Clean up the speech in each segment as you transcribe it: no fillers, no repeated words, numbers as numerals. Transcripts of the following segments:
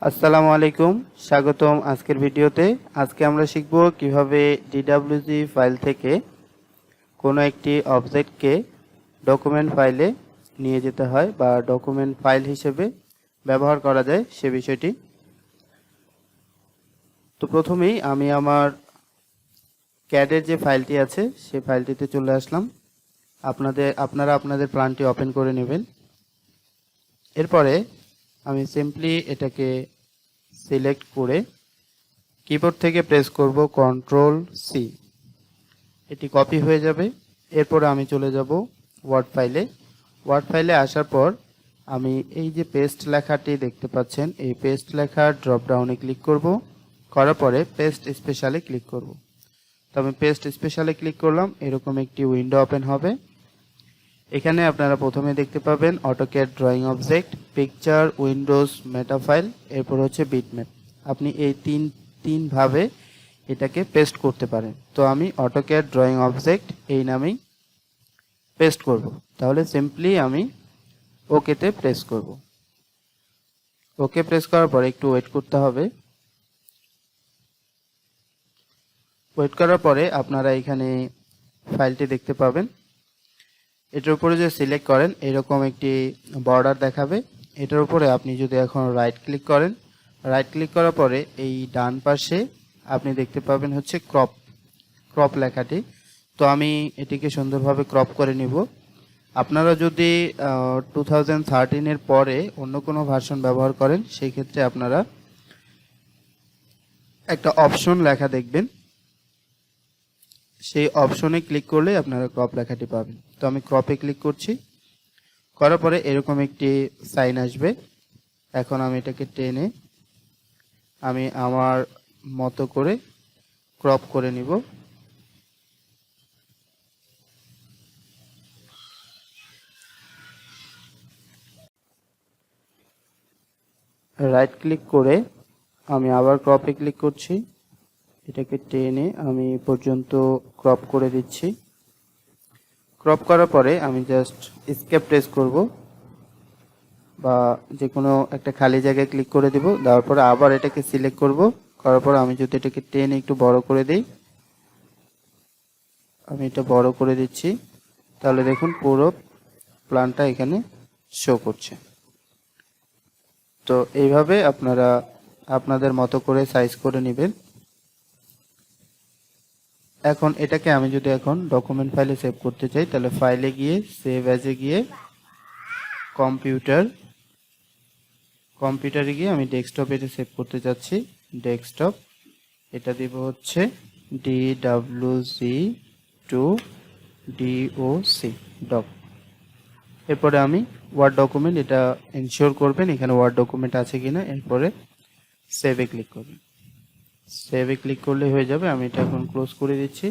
আসসালামু আলাইকুম, স্বাগতম আজকের ভিডিওতে। আজকে আমরা শিখব কিভাবে ডিডব্লিউজি ফাইল থেকে কোনো একটি অবজেক্টকে ডকুমেন্ট ফাইলে নিয়ে যেতে হয় বা ডকুমেন্ট ফাইল হিসেবে ব্যবহার করা যায় সে বিষয়টি। তো প্রথমেই আমি আমার ক্যাডের যে ফাইলটি আছে সেই ফাইলটিতে চলে আসলাম। আপনারা আপনাদের প্ল্যানটি ওপেন করে নেবেন। এরপরে আমি সিম্পলি এটাকে সিলেক্ট করে কিবোর্ড থেকে প্রেস করব কন্ট্রোল সি, এটি কপি হয়ে যাবে। এরপরে আমি চলে যাব ওয়ার্ড ফাইলে আসার পর আমি এই যে পেস্ট লেখাটি দেখতে পাচ্ছেন, এই পেস্ট লেখার ড্রপ ডাউনে ক্লিক করব, করার পরে পেস্ট স্পেশালে ক্লিক করব। তো আমি পেস্ট স্পেশালে ক্লিক করলাম, এরকম একটি উইন্ডো ওপেন হবে। এখানে আপনারা প্রথমে দেখতে পাবেন AutoCAD drawing object, picture, Windows, meta file, এরপর হচ্ছে বিটম্যাপ। আপনি এই তিন ভাবে এটাকে পেস্ট করতে পারেন। তো আমি অটোক্যাড ড্রয়িং অবজেক্ট এই নামেই পেস্ট করব। তাহলে সিম্পলি আমি ওকেতে প্রেস করব। ওকে প্রেস করার পর একটু ওয়েট করতে হবে। ওয়েট করার পরে আপনারা এখানে ফাইলটি দেখতে পাবেন। এটার উপরে যে সিলেক্ট করেন এরকম একটি বর্ডার দেখাবে। এটার উপরে আপনি যদি এখন রাইট ক্লিক করেন, রাইট ক্লিক করার পরে এই ডান পাশে আপনি দেখতে পাবেন হচ্ছে ক্রপ লেখাটি। তো আমি এটিকে সুন্দরভাবে ক্রপ করে নিব। আপনারা যদি 2013 পরে অন্য কোনো ভার্সন ব্যবহার করেন সেই ক্ষেত্রে আপনারা একটা অপশন লেখা দেখবেন, সেই অপশনে ক্লিক করলে আপনারা ক্রপ লেখাটি পাবেন। তো আমি ক্রপে ক্লিক করছি, করার পরে এরকম একটি সাইন আসবে। এখন আমি এটাকে টেনে আমি আমার মতো করে ক্রপ করে নিব। রাইট ক্লিক করে আমি আবার ক্রপে ক্লিক করছি, এটাকে টেনে আমি পর্যন্ত ক্রপ করে দিচ্ছি। ক্রপ করার পরে আমি জাস্ট এসকেপ প্রেস করব বা যে কোনো একটা খালি জায়গায় ক্লিক করে দিব। দেওয়ার পরে আবার এটাকে সিলেক্ট করব, করার পর আমি যদি এটাকে টেনে একটু বড় করে দিই, আমি এটা বড় করে দিচ্ছি, তাহলে দেখুন পুরো প্ল্যানটা এখানে শো করছে। তো এইভাবে আপনারা আপনাদের মতো করে সাইজ করে নেবেন। এখন এটাকে আমি যদি এখন ডকুমেন্ট ফাইলে সেভ করতে চাই, তাহলে ফাইলে গিয়ে সেভ অ্যাজে গিয়ে কম্পিউটারে গিয়ে আমি ডেস্কটপে এটা সেভ করতে যাচ্ছি। ডেস্কটপ, এটা দিব হচ্ছে DWG2DOC ডক। এরপরে আমি ওয়ার্ড ডকুমেন্ট, এটা এনশিওর করবেন এখানে ওয়ার্ড ডকুমেন্ট আছে কিনা। এরপরে সেভে ক্লিক করবেন। সেভে ক্লিক করলে হয়ে যাবে। আমি এটা এখন ক্লোজ করে দিচ্ছি।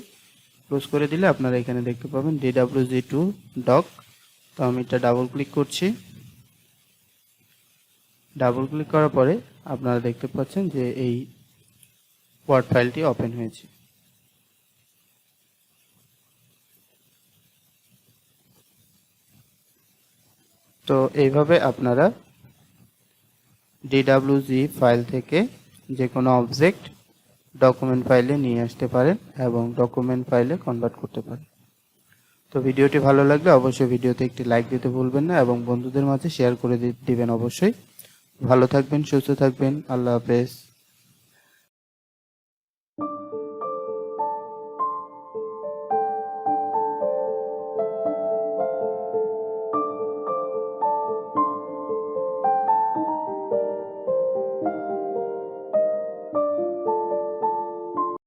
ক্লোজ করে দিলে আপনারা এখানে দেখতে পাবেন DWG2 ডক। তো আমি এটা ডাবল ক্লিক করছি। ডাবল ক্লিক করার পরে আপনারা দেখতে পাচ্ছেন যে এই ওয়ার্ড ফাইলটি ওপেন হয়েছে। তো এইভাবে আপনারা ডিডব্লিউজি ফাইল থেকে যে কোনো অবজেক্ট ডকুমেন্ট ফাইলে নিয়ে আসতে পারেন এবং ডকুমেন্ট ফাইলে কনভার্ট করতে পারেন। তো ভিডিওটি ভালো লাগলে অবশ্যই ভিডিওতে একটি লাইক দিতে ভুলবেন না এবং বন্ধুদের মাঝে শেয়ার করে দিবেন অবশ্যই। ভালো থাকবেন, সুস্থ থাকবেন, আল্লাহ হাফেজ।